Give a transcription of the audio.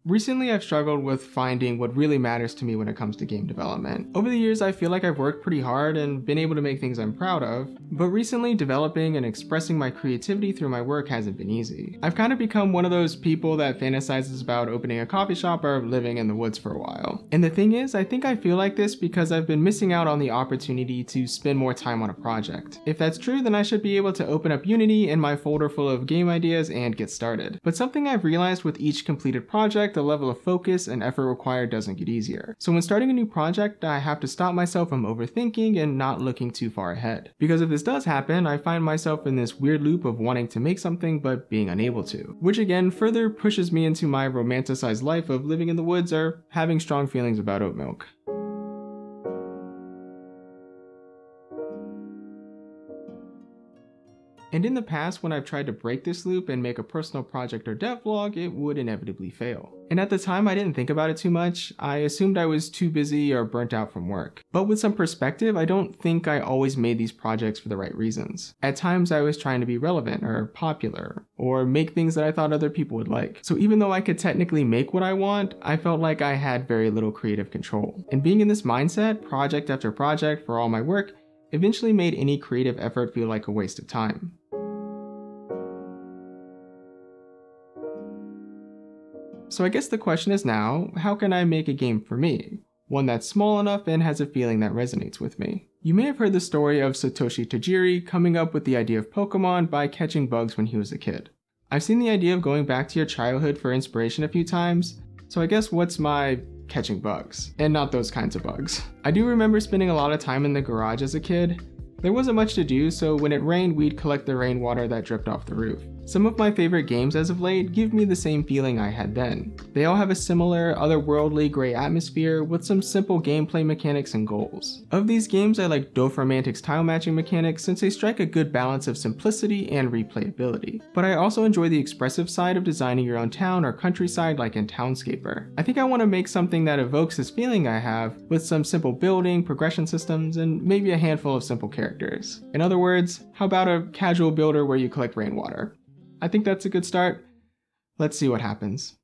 Recently, I've struggled with finding what really matters to me when it comes to game development. Over the years, I feel like I've worked pretty hard and been able to make things I'm proud of, but recently developing and expressing my creativity through my work hasn't been easy. I've kind of become one of those people that fantasizes about opening a coffee shop or living in the woods for a while. And the thing is, I think I feel like this because I've been missing out on the opportunity to spend more time on a project. If that's true, then I should be able to open up Unity in my folder full of game ideas and get started. But something I've realized with each completed project, the level of focus and effort required doesn't get easier. So when starting a new project, I have to stop myself from overthinking and not looking too far ahead. Because if this does happen, I find myself in this weird loop of wanting to make something but being unable to. Which again further pushes me into my romanticized life of living in the woods or having strong feelings about oat milk. And in the past, when I've tried to break this loop and make a personal project or devlog, it would inevitably fail. And at the time, I didn't think about it too much. I assumed I was too busy or burnt out from work. But with some perspective, I don't think I always made these projects for the right reasons. At times, I was trying to be relevant or popular, or make things that I thought other people would like. So even though I could technically make what I want, I felt like I had very little creative control. And being in this mindset, project after project for all my work, eventually made any creative effort feel like a waste of time. So I guess the question is now, how can I make a game for me? One that's small enough and has a feeling that resonates with me. You may have heard the story of Satoshi Tajiri coming up with the idea of Pokemon by catching bugs when he was a kid. I've seen the idea of going back to your childhood for inspiration a few times, so I guess what's my catching bugs? And not those kinds of bugs. I do remember spending a lot of time in the garage as a kid. There wasn't much to do, so when it rained, we'd collect the rainwater that dripped off the roof. Some of my favorite games as of late give me the same feeling I had then. They all have a similar, otherworldly gray atmosphere with some simple gameplay mechanics and goals. Of these games, I like Dorfromantik's tile matching mechanics since they strike a good balance of simplicity and replayability. But I also enjoy the expressive side of designing your own town or countryside like in Townscaper. I think I want to make something that evokes this feeling I have with some simple building, progression systems, and maybe a handful of simple characters. In other words, how about a casual builder where you collect rainwater? I think that's a good start. Let's see what happens.